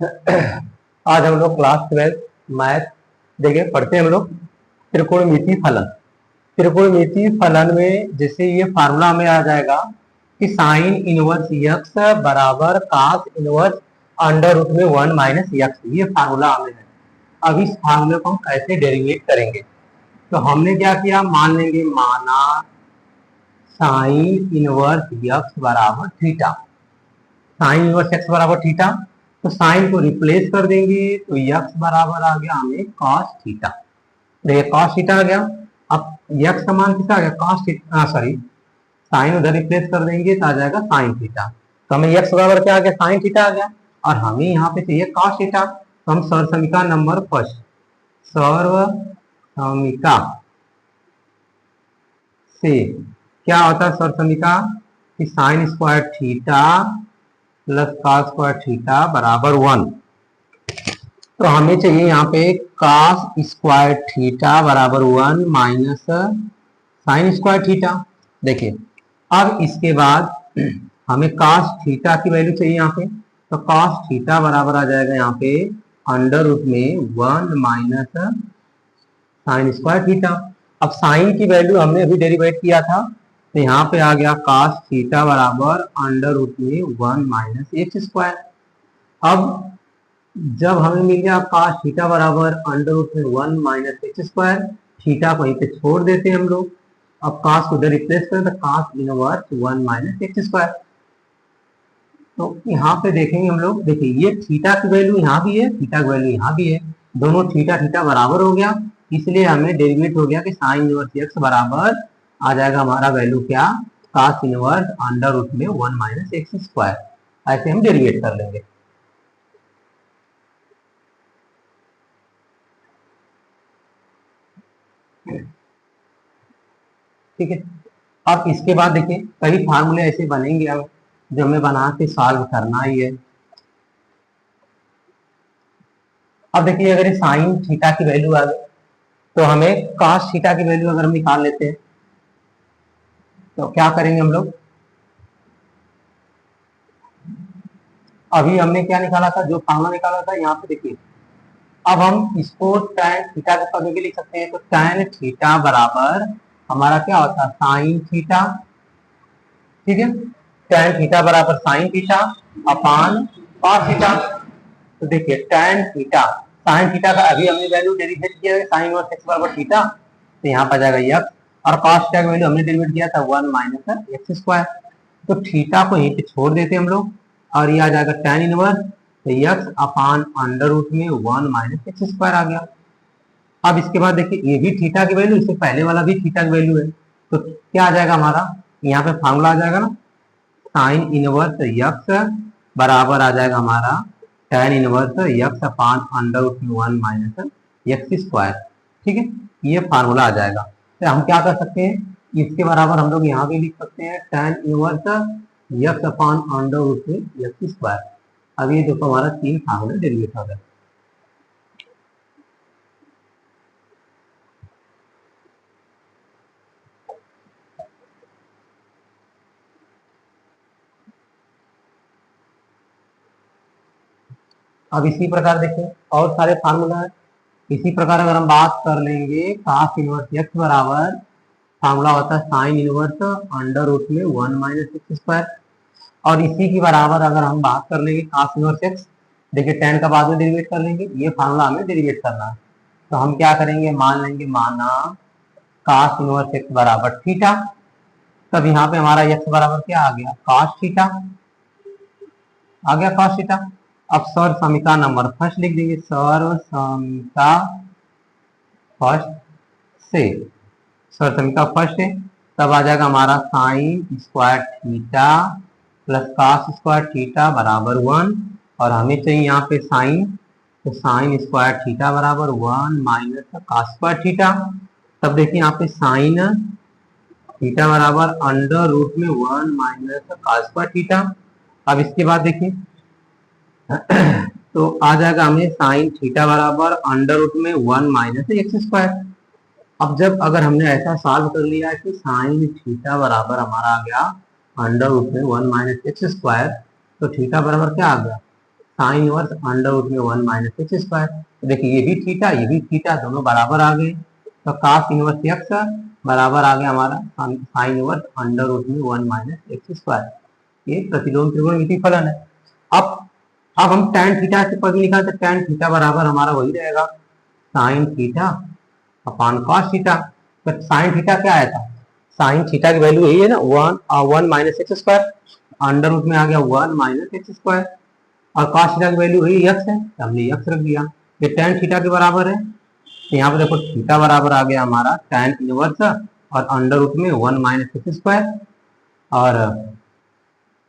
आज हम लोग क्लास 12 मैथ देखिए पढ़ते हैं हम लोग त्रिकोणमितीय फलन। त्रिकोणमितीय फलन में जैसे ये फार्मूला हमें आ जाएगा कि साइन इनवर्स यक्स बराबर कास इनवर्स अंडर रूट में 1 माइनस यक्स, ये फार्मूला हमें है। अब इस फार्मूले को हम कैसे डेरिवेट करेंगे, तो हमने क्या किया, मान लेंगे माना साइन इनवर्स यक्स बराबर थीटा, साइन इनवर्स एक्स बराबर थीटा, तो साइन को रिप्लेस कर देंगे तो यक्स बराबर आ गया हमें कॉस थीटा। देखिए कॉस थीटा आ गया। अब यक्स का मान कितना आ गया, कॉस थीटा, सॉरी साइन उधर रिप्लेस कर देंगे तो आ जाएगा साइन थीटा। तो हमें यक्स बराबर क्या आ गया, साइन थीटा आ गया, और हमें यहाँ पे चाहिए कॉस थीटा। तो हम सर्व समीकरण नंबर फर्स्ट, सर्व समीकरण से क्या होता है, सर्व समीकरण कि sine square theta plus cos square theta बराबर 1। तो हमें चाहिए यहाँ पे कॉस स्क्वायर थीटा बराबर 1 माइनस साइन स्क्वायर थीटा। देखिए अब इसके बाद हमें कॉस थीटा की वैल्यू चाहिए यहाँ पे, तो कॉस थीटा बराबर आ जाएगा यहाँ पे अंडर रूट में 1 माइनस साइन स्क्वायर थीटा। अब साइन की वैल्यू हमने अभी डेरिवेट किया था, तो यहाँ पे आ गया कॉस थीटा बराबर अंडर रूट में 1 माइनस एक्स स्क्वायर। अब जब हमें मिल गया कॉस थीटा बराबर अंडर रूट में 1 माइनस एक्स स्क्वायर, थीटा को यहीं पे छोड़ देते हैं हम लोग। अब कॉस को उधर रिप्लेस करें तो cos inverse 1 minus X square. तो यहाँ पे देखेंगे हम लोग, देखिए ये थीटा की वैल्यू यहाँ भी है, थीटा की वैल्यू यहाँ भी है, दोनों थीटा थीटा बराबर हो गया, इसलिए हमें डेरिवेट हो गया कि साइन इनवर्स एक्स बराबर आ जाएगा हमारा वैल्यू क्या, कॉस इनवर्स अंडर रूट में 1 माइनस एक्स स्क्वायर। ऐसे हम डेरिवेट कर लेंगे। ठीक है, अब इसके बाद देखिए कई फार्मूले ऐसे बनेंगे अब जो हमें बना के सॉल्व करना ही है। अब देखिए अगर ये साइन थीटा की वैल्यू आ गई तो हमें कॉस थीटा की वैल्यू अगर हम निकाल लेते हैं तो क्या करेंगे हम लोग, अभी हमने क्या निकाला था, जो फार्मूला निकाला था यहाँ पे देखिए, अब हम इसको tan थीटा के पद में लिख सकते हैं। तो tan थीटा बराबर हमारा क्या होता है, साइन थीटा। ठीक है, tan थीटा बराबर sine theta upon cos theta. तो देखिए tan थीटा, साइन थीटा का अभी हमने वैल्यू डेरिवेट किया है, साइन और एक्स बराबर थीटा, तो यहाँ पर जाएगा यक्स, और कॉस थीटा का वैल्यू हमने डेरिवेट किया था 1 माइनस एक्स स्क्वायर। तो थीटा को यहीं पे छोड़ देते हम लोग, और ये आ जाएगा tan इनवर्स, तो यक्स अपान अंडर रूट में 1 माइनस एक्स स्क्वायर आ गया। अब इसके बाद देखिए ये भी थीटा की वैल्यू, इससे पहले वाला भी थीटा की वैल्यू है, तो क्या आ जाएगा हमारा, यहाँ पे फार्मूला आ जाएगा ना, साइन इनवर्स यक्स बराबर आ जाएगा हमारा tan inverse X upon under root में 1 माइनस एक्स स्क्वायर। ठीक है, ये फार्मूला आ जाएगा। तो हम क्या कर सकते हैं, इसके बराबर हम लोग यहाँ भी लिख सकते हैं tan inverse X upon under root में एक्स स्क्वायर। अब ये देखो हमारा 3 फार्मूले डेरिवेट हो गए। अब इसी प्रकार देखिए और सारे फार्मूला है। इसी प्रकार अगर हम बात कर लेंगे कॉस इनवर्स एक्स बराबर, फार्मूला होता है साइन इनवर्स अंडर रूट में 1 माइनस एक्स स्क्वायर, और इसी की बराबर अगर हम बात कर लेंगे कॉस इनवर्स एक्स, देखिए tan का बाद में डेरिवेट कर लेंगे, ये फार्मूला हमें डेरिवेट करना है। तो हम क्या करेंगे, मान लेंगे माना कॉस इनवर्स एक्स बराबर थीटा, तब यहाँ पे हमारा एक्स बराबर क्या आ गया, कॉस थीटा आ गया, कॉस थीटा। अब सर्व समीकरण नंबर फर्स्ट लिख देंगे, सर्व समीकरण फर्स्ट से, सर्व समीकरण फर्स्ट है, तब आ जाएगा हमारा sine square theta plus cos square theta बराबर 1, और हमें चाहिए यहाँ पे साइन, तो साइन स्क्वायर थीटा बराबर 1 माइनस कॉस स्क्वायर थीटा। तब देखिए यहाँ पे साइन थीटा बराबर अंडर रूट में 1 माइनस कॉस स्क्वायर थीटा। अब इसके बाद देखिए तो आ जाएगा हमें साइन थीटा बराबर अंडर रूट में 1 माइनस एक्स स्क्वायर। अब जब अगर हमने ऐसा सॉल्व कर लिया कि साइन थीटा बराबर हमारा आ गया अंडर रूट में 1 माइनस एक्स स्क्वायर, तो थीटा बराबर क्या आ गया, साइन इनवर्स अंडर रूट में 1 माइनस एक्स स्क्वायर। तो देखिए ये भी थीटा दोनों बराबर आ गए, तो कास इनवर्स एक्स बराबर आ गया हमारा साइन इनवर्स अंडर रूट में 1 माइनस एक्स स्क्वायर। ये प्रतिलोम त्रिकोणमिति फलन है। अब हम tan थीटा से पद निकालते, tan थीटा बराबर हमारा वही रहेगा sine theta upon cos theta. तो साइन थीटा क्या आया था, साइन थीटा की वैल्यू यही है ना 1 minus X square, under root में आ गया 1 माइनस एक्स स्क्वायर, और कॉस थीटा की वैल्यू वही एक्स है, तो हमने एक्स रख दिया। ये tan थीटा के बराबर है, तो यहाँ पे देखो थीटा बराबर आ गया हमारा tan इनवर्स और अंडर रूट में 1 माइनस एक्स स्क्वायर, और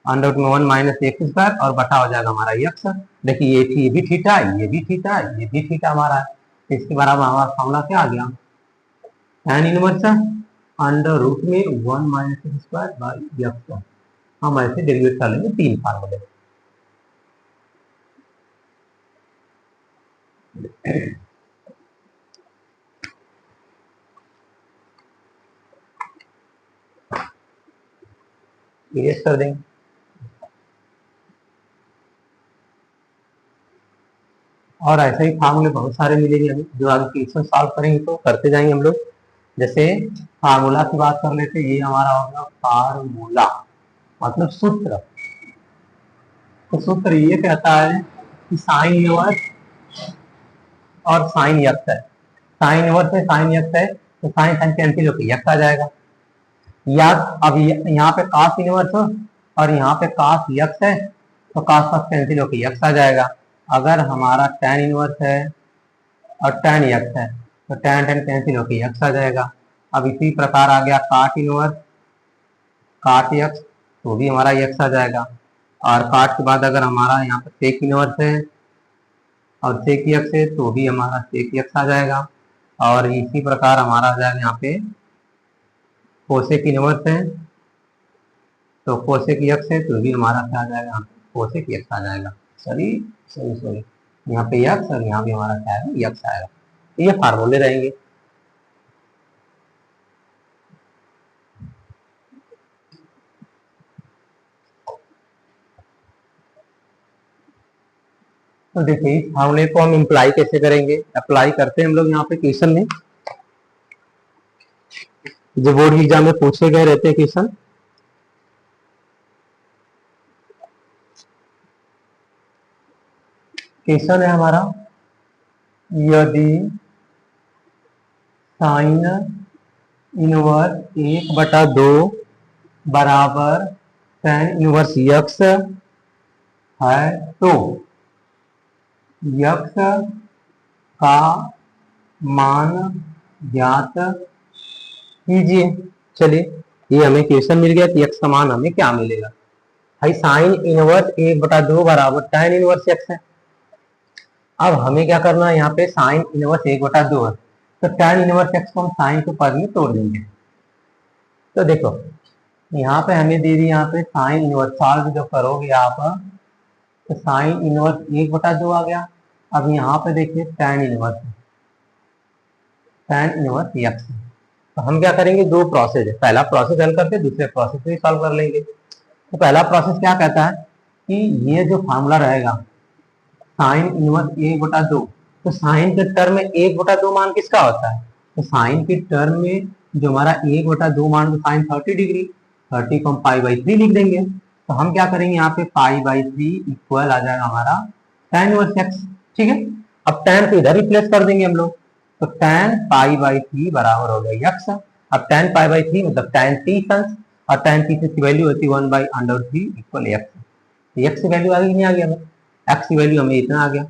अंडर रूट में 1 माइनस एक्स स्क्वायर और बटा हो जाएगा हमारा एक्स। देखिए ये भी थीटा, ये भी थीटा, ये भी थीटा हमारा है, तो इसके बराबर हमारा फॉर्मूला क्या आ गया, tan इनवर्स अंडर रूट में 1 minus X square by x. हम ऐसे डेरिवेट कर लेंगे 3 फार्मूले। इरेज कर देंगे। और ऐसे ही फार्मूले बहुत सारे मिलेंगे हमें, जो आगे क्वेश्चन सॉल्व करेंगे तो करते जाएंगे हम लोग। जैसे फार्मूला की बात कर लेते, ये हमारा होगा फार्मूला मतलब सूत्र। तो सूत्र ये कहता है कि साइन इनवर्स और साइन एक्स है, साइन इनवर्स है साइन एक्स है, तो साइन साइन कैंसिल होकर एक्स आ जाएगा। या अब यहाँ पे कास इनवर्स हो और यहाँ पे कास एक्स है, तो कास कास कैंसिल होकर एक्स आ जाएगा। अगर हमारा tan इनवर्स है और tan एक्स है, तो tan tan कैंसिल होकर एक्स आ जाएगा। अब इसी प्रकार आ गया काट इनवर्स काट एक्स, तो भी हमारा एक्स आ जाएगा। और काट के बाद अगर हमारा यहाँ पे सेक इनवर्स है और सेक एक्स है, तो भी हमारा सेक एक्स आ जाएगा। और इसी प्रकार हमारा आ जाएगा यहाँ पे कोसेक इनवर्स है, तो कोसेक एक्स है, तो भी हमारा क्या आ जाएगा, यहाँ पे कोसेक एक्स आ जाएगा। सॉरी सॉरी सॉरी, यहाँ पे एक्स और यहाँ भी हमारा क्या आएगा, एक्स आएगा। तो ये फार्मूले रहेंगे। तो देखिए इस फार्मूले को हम इम्प्लाई कैसे करेंगे, अप्लाई करते हैं हम लोग यहाँ पे क्वेश्चन में, जो बोर्ड एग्जाम में पूछे गए रहते हैं क्वेश्चन। क्वेश्चन है हमारा, यदि साइन इनवर्स 1/2 बराबर tan इनवर्स एक्स है, तो एक्स का मान ज्ञात कीजिए। चलिए ये हमें क्वेश्चन मिल गया कि एक्स का मान हमें क्या मिलेगा। भाई साइन इनवर्स 1/2 बराबर tan इनवर्स एक्स है। अब हमें क्या करना है, यहाँ पे साइन इनवर्स 1/2 है, तो tan इनवर्स एक्स को हम साइन के पद में तोड़ देंगे। तो देखो यहाँ पे हमें दे दी, यहाँ पे साइन इनवर्स सॉल्व जब करोगे आप, तो साइन इनवर्स 1/2 आ गया। अब यहाँ पे देखिए tan इनवर्स एक्स। तो हम क्या करेंगे, दो प्रोसेस है, पहला प्रोसेस हल करके दूसरे प्रोसेस भी सॉल्व कर लेंगे। तो पहला प्रोसेस क्या कहता है कि ये जो फॉर्मूला रहेगा साइन इनवर्स 1/2, तो साइन के टर्म में 1/2 मान किसका होता है, तो साइन के टर्म में जो हमारा 1/2 मान, तो साइन 30 डिग्री, 30 को हम π/3 लिख देंगे। तो हम क्या करेंगे, यहाँ पे π/3 इक्वल आ जाएगा हमारा tan इनवर्स एक्स। ठीक है, अब tan को इधर रिप्लेस कर देंगे हम लोग, तो tan π/3 बराबर हो गया एक्स। अब tan π/3 मतलब tan t और tan t की वैल्यू होती है 1/√3 इक्वल एक्स। एक्स की वैल्यू आ गई नहीं, आ गया हमें एक्स की वैल्यू हमें इतना आ गया।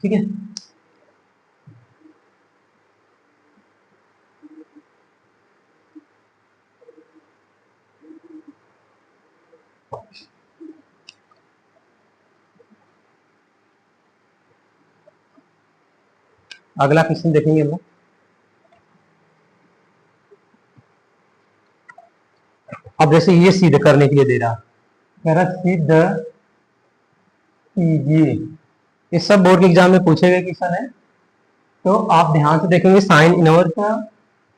ठीक है, अगला क्वेश्चन देखेंगे हम लोग। अब जैसे ये सिद्ध करने के लिए दे रहा, कह रहा सिद्ध कीजिए। ये सब बोर्ड के एग्जाम में पूछे गए क्वेश्चन है, तो आप ध्यान से देखेंगे। साइन इनवर्स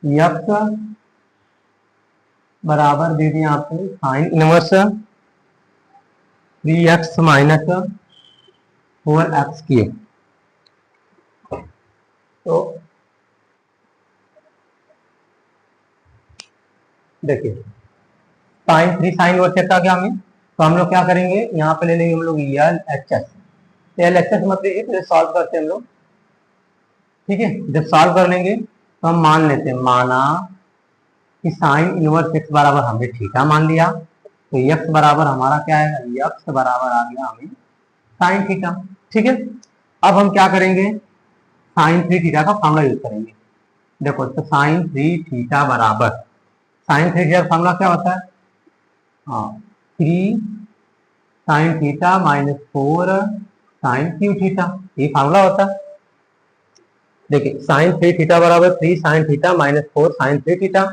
एक्स बराबर दे दिया आपको sine inverse 3x minus 4x3। तो देखिए साइन वर्ग का क्या हमें, तो हम लोग क्या करेंगे, यहाँ पे ले लेंगे हम लोग L H S. L H S मत लीजिए, तो सॉल्व करते हैं हम लोग। ठीक है, जब सॉल्व कर लेंगे तो हम मान लेते हैं, माना कि साइन इनवर्स एक्स बराबर हमने थीटा मान लिया, तो एक्स बराबर हमारा क्या है, एक्स बराबर आ गया हमें साइन थीटा। ठीक है, अब हम क्या करेंगे, साइन थ्री थीटा का फॉर्मूला यूज करेंगे। देखो तो साइन थ्री थीटा बराबर, साइन थ्री थीटा का फॉर्मूला क्या होता है, हाँ, three sine theta minus four sine Q theta, ये फॉर्मूला होता है। देखिए साइन थ्री थीटा बराबर three sine theta minus four sine three theta,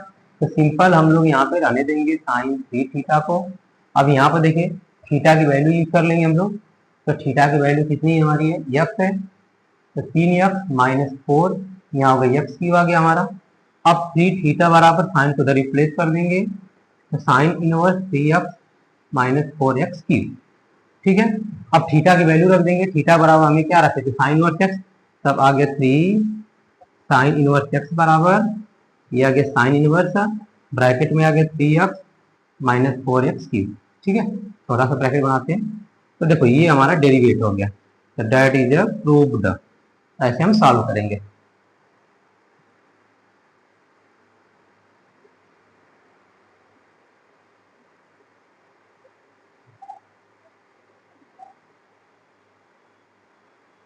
तो सिंपल हम लोग यहाँ पे रहने देंगे साइन थ्री थीटा को। अब यहाँ पर देखिए थीटा की वैल्यू यूज कर लेंगे हम लोग, तो थीटा की वैल्यू कितनी हमारी है, एक्स है, तो तीन एक्स माइनस फोर, यहाँ हो गया एक्स क्यू आ गया हमारा। अब थ्री थीटा बराबर साइन को उधर रिप्लेस कर देंगे, तो sine inverse three x minus four x Q. ठीक है, अब थीटा की वैल्यू रख देंगे, थीटा बराबर हमें क्या रखे थे, साइन इनवर्स एक्स, तब आ गया थ्री साइन इनवर्स एक्स बराबर, ये आ गया साइन इनवर्स, ब्रैकेट में आ गया three x minus four x Q. ठीक है, थोड़ा सा ब्रैकेट बनाते हैं, तो देखो ये हमारा डेरिवेट हो गया, तो दैट इज प्रूव्ड। ऐसे हम सॉल्व करेंगे।